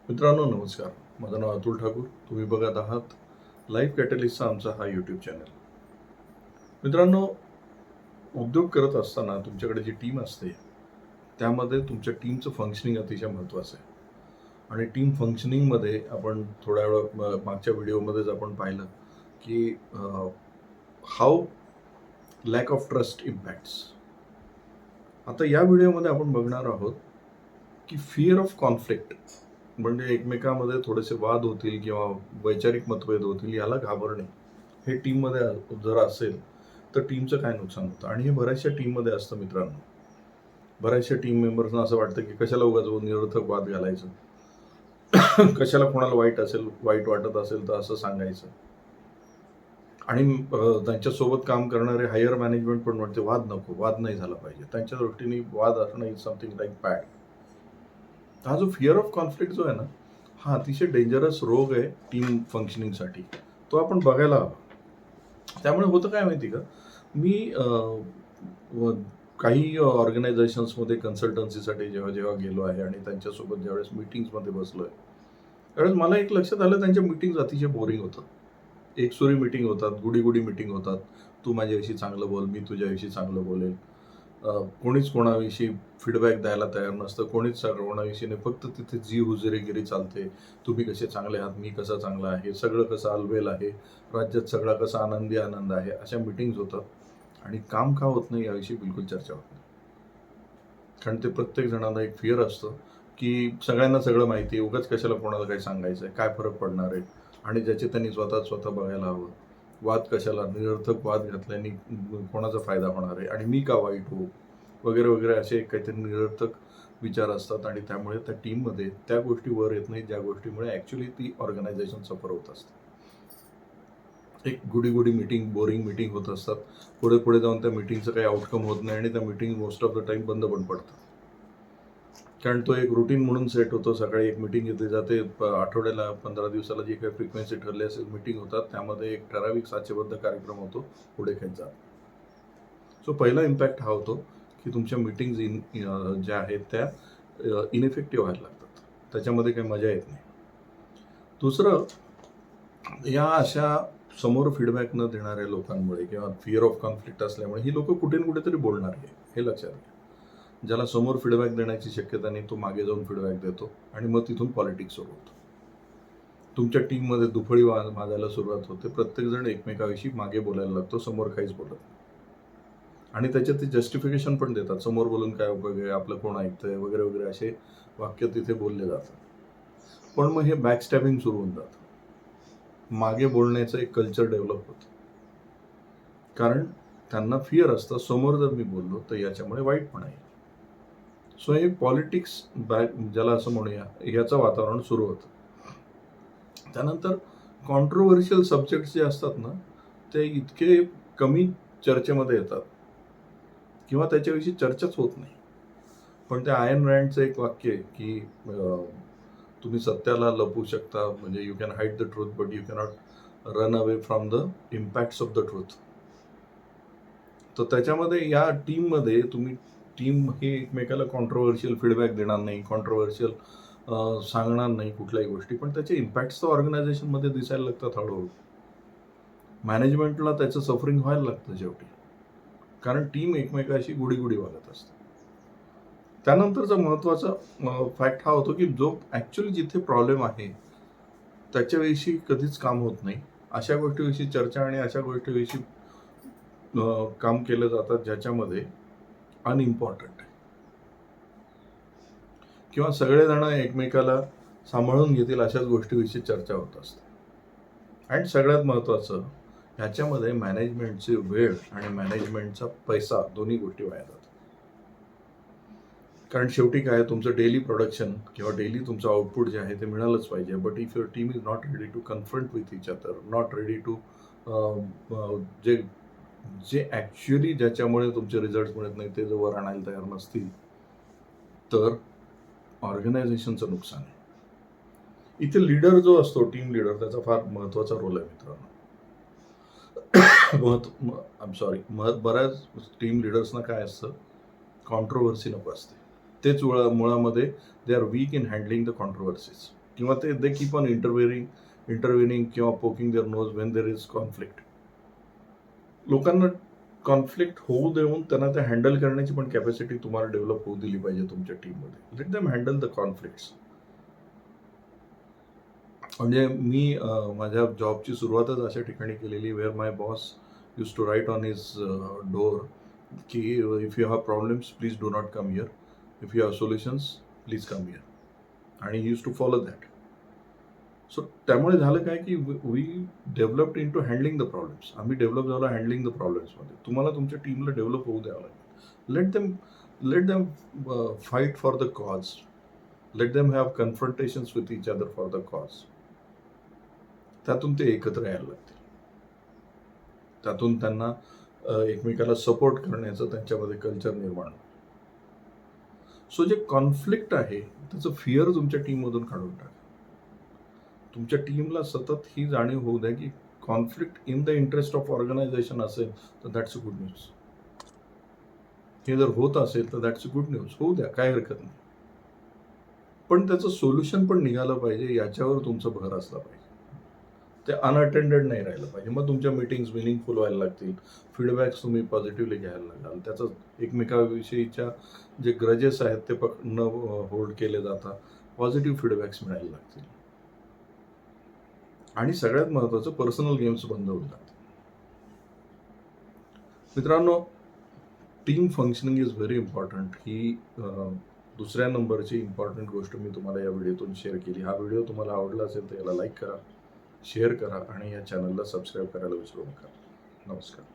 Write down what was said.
मित्रांनो नमस्कार. माझं नाव अतुल ठाकूर. तुम्ही बघत आहात लाईफ कॅटलिस्टचा आमचा हा यूट्यूब चॅनल. मित्रांनो, उद्योग करत असताना तुमच्याकडे जी टीम असते त्यामध्ये तुमच्या टीमचं फंक्शनिंग अतिशय महत्त्वाचं आहे. आणि टीम फंक्शनिंगमध्ये आपण थोड्या वेळ मागच्या व्हिडिओमध्येच आपण पाहिलं की how lack of trust impacts. आता या व्हिडिओमध्ये आपण बघणार आहोत की फिअर ऑफ कॉन्फ्लिक्ट म्हणजे एकमेकांमध्ये थोडेसे वाद होतील किंवा वैचारिक मतभेद होतील याला घाबरणे हे टीममध्ये जर असेल तर टीमचं काय नुकसान होतं. आणि हे बऱ्याचशा टीममध्ये असतं मित्रांनो. बऱ्याचशा टीम मेंबर्सना असं वाटतं की कशाला उगाच निरर्थक वाद घालायचं, कशाला कोणाला वाईट वाटत असेल तर असं सांगायचं. आणि त्यांच्यासोबत काम करणारे हायर मॅनेजमेंट पण म्हणते वाद नको, वाद नाही झाला पाहिजे. त्यांच्या दृष्टीने वाद असणं इज समथिंग लाईक बॅड. हा जो फिअर ऑफ कॉन्फ्लिक्ट जो आहे ना, हा अतिशय डेंजरस रोग आहे टीम फंक्शनिंगसाठी. तो आपण बघायला हवा. त्यामुळे होतं काय माहिती का, मी काही ऑर्गनायझेशन्समध्ये कन्सल्टन्सीसाठी जेव्हा जेव्हा गेलो आहे आणि त्यांच्यासोबत ज्यावेळेस मीटिंग्समध्ये बसलो आहे त्यावेळेस मला एक लक्षात आलं, त्यांच्या मीटिंग्स अतिशय बोरिंग होतात. एकसुरी मीटिंग होतात, गुडी मीटिंग होतात. तू माझ्याविषयी चांगलं बोल, मी तुझ्याविषयी चांगलं बोलेल. कोणीच कोणाविषयी फीडबॅक द्यायला तयार नसतं. कोणीच कोणाविषयी नाही. फक्त तिथे जी हुजरेगिरी चालते. तुम्ही कसे चांगले आहात, मी कसा चांगला आहे, सगळं कसं अलबेल आहे, राज्यात सगळा कसा आनंद आहे, अशा मीटिंग्स होतात. आणि काम का होत नाही याविषयी बिलकुल चर्चा होत नाही. कारण ते प्रत्येक जणांना एक फिअर असतं की सगळ्यांना सगळं माहिती आहे, उगाच कशाला कोणाला काही सांगायचं आहे, काय फरक पडणार आहे, आणि ज्याचे त्यांनी स्वतः बघायला हवं. वाद कशाला, निरर्थक वाद घातल्याने कोणाचा फायदा होणार आहे आणि मी का वाईट होऊ वगैरे वगैरे असे काहीतरी निरर्थक विचार असतात. आणि त्यामुळे त्या टीममध्ये त्या गोष्टी वर येत नाहीत ज्या गोष्टीमुळे ॲक्च्युली ती ऑर्गनायझेशन सफर होत असते. एक गुडी मीटिंग, बोरिंग मीटिंग होत असतात. पुढे जाऊन त्या मीटिंगचं काही आउटकम होत नाही आणि त्या meeting most of the time बंद पण पडतात. कारण तो एक रुटीन म्हणून सेट होतो. सकाळी एक मीटिंग घेतली जाते, आठवड्याला 15 दिवसाला जी काही फ्रिक्वेन्सी ठरली असेल मीटिंग होतात, त्यामध्ये एक ठराविक साचेबद्ध कार्यक्रम होतो, पुढे काही जात. सो पहिला इम्पॅक्ट हा होतो की तुमच्या मीटिंग्ज ज्या आहेत त्या इनइफेक्टिव्ह व्हायला लागतात. त्याच्यामध्ये काही मजा येत नाही. दुसरं, या अशा समोर फीडबॅक न देणाऱ्या लोकांमुळे किंवा फिअर ऑफ कॉन्फ्लिक्ट असल्यामुळे ही लोक कुठे ना कुठेतरी बोलणार आहे, हे लक्षात घ्या. ज्याला समोर फीडबॅक देण्याची शक्यता नाही तो मागे जाऊन फीडबॅक देतो आणि मग तिथून पॉलिटिक्स सुरू होतं. तुमच्या टीममध्ये दुफळी माजायला सुरुवात होते. प्रत्येकजण एकमेकाविषयी मागे बोलायला लागतो, समोर काहीच बोलत नाही. आणि त्याच्यात ते जस्टिफिकेशन पण देतात, समोर बोलून काय उपयोग आहे, आपलं कोण ऐकतंय वगैरे वगैरे असे वाक्य तिथे बोलले जातात. पण मग हे बॅकस्टॅबिंग सुरू होऊन जातं. मागे बोलण्याचं एक कल्चर डेव्हलप होतं. कारण त्यांना फिअर असतं, समोर जर मी बोललो तर याच्यामुळे वाईटपणा येईल. सो हे पॉलिटिक्स ज्याला असं म्हणूया, ह्याचं वातावरण सुरू होतं. त्यानंतर कॉन्ट्रोव्हर्शियल सब्जेक्ट्स जे असतात ना, ते इतके कमी चर्चेमध्ये येतात किंवा त्याच्याविषयी चर्चाच होत नाही. पण त्या आयन रँडचं एक वाक्य आहे की तुम्ही सत्याला लपवू शकता, म्हणजे you can hide the truth but you cannot run away from the impacts of the truth. तर त्याच्यामध्ये या टीममध्ये टीम ही एकमेकाला कॉन्ट्रोव्हर्शियल फीडबॅक देणार नाही, कॉन्ट्रोव्हर्शियल सांगणार नाही कुठल्याही गोष्टी, पण त्याचे इम्पॅक्ट्स तर ऑर्गनायझेशनमध्ये दिसायला लागतात हळूहळू. मॅनेजमेंटला त्याचं सफरिंग व्हायला लागतं शेवटी, कारण टीम एकमेकाशी गुडी वागत असते. त्यानंतरचा महत्त्वाचा फॅक्ट हा होतो की जो ॲक्च्युली जिथे प्रॉब्लेम आहे त्याच्याविषयी कधीच काम होत नाही. अशा गोष्टीविषयी चर्चा आणि अशा गोष्टीविषयी काम केलं जातात ज्याच्यामध्ये अनइम्पॉर्टंट आहे किंवा सगळेजण एकमेकाला सांभाळून घेतील अशाच गोष्टीविषयी चर्चा होत असते. आणि सगळ्यात महत्त्वाचं, ह्याच्यामध्ये मॅनेजमेंटची वेळ आणि मॅनेजमेंटचा पैसा दोन्ही गोष्टी वाया जातात. कारण शेवटी काय, तुमचं डेली प्रोडक्शन किंवा डेली तुमचं आउटपुट जे आहे ते मिळालंच पाहिजे. But if your team is not ready to confront with each other, not ready to जे ॲक्च्युली ज्याच्यामुळे तुमचे रिझल्ट मिळत नाही ते जर वर आणायला तयार नसतील तर ऑर्गनायझेशनचं नुकसान आहे. इथे लीडर जो असतो, टीम लीडर, त्याचा फार महत्त्वाचा रोल आहे मित्रांनो. बऱ्याच टीम लिडर्सना काय असतं, कॉन्ट्रोव्हर्सी नको असते. तेच मुळामध्ये they are weak in handling the controversies. किंवा दे कीप ऑन इंटरव्हिनिंग किंवा poking their nose when there is conflict. लोकांना कॉन्फ्लिक्ट होऊ देऊन त्यांना ते हँडल करण्याची पण कॅपॅसिटी तुम्हाला डेव्हलप होऊ दिली पाहिजे तुमच्या टीममध्ये. Let them handle the conflicts. म्हणजे मी माझ्या जॉबची सुरुवातच अशा ठिकाणी केलेली where my boss use to write on his door की if you have problems please do not come here, if you have solutions please come here. आणि he use to follow that. So त्यामुळे झालं काय की we developed into handling the problems. आम्ही develop झालो handling the प्रॉब्लेम्समध्ये. तुम्हाला तुमच्या टीमला डेव्हलप होऊ द्यावं लागेल. Let them fight for the cause. Let them have confrontations with each other for the cause. त्यातून ते एकत्र यायला लागतील. त्यातून त्यांना एकमेकाला सपोर्ट करण्याचं त्यांच्यामध्ये कल्चर निर्माण. सो जे कॉन्फ्लिक्ट आहे त्याचं फिअर तुमच्या टीममधून काढून टाका. तुमच्या टीमला सतत ही जाणीव होऊ द्या की conflict in the interest of organisation असेल तर दॅट्स अ गुड न्यूज. हे जर होत असेल तर दॅट्स अ गुड न्यूज. होऊ द्या, काय हरकत नाही. पण त्याचं सोल्युशन पण निघालं पाहिजे, याच्यावर तुमचा भर असला पाहिजे. ते अनअटेंडेड नाही राहिलं पाहिजे. मग तुमच्या मीटिंग्स मिनिंगफुल व्हायला लागतील. फीडबॅक्स तुम्ही पॉझिटिव्हली घ्यायला लागाल. त्याचं एकमेकाविषयीच्या जे ग्रजेस आहेत ते न होल्ड केले जातात. पॉझिटिव्ह फीडबॅक्स मिळायला लागतील. आणि सगळ्यात महत्त्वाचं पर्सनल गेम्स बंद होऊन जातील. मित्रांनो, team functioning is very important. ही दुसऱ्या नंबरची इम्पॉर्टंट गोष्ट मी तुम्हाला या व्हिडिओतून शेअर केली. हा व्हिडिओ तुम्हाला आवडला असेल तर याला लाईक करा, शेअर करा आणि या चॅनलला सबस्क्राईब करायला विसरू नका. नमस्कार.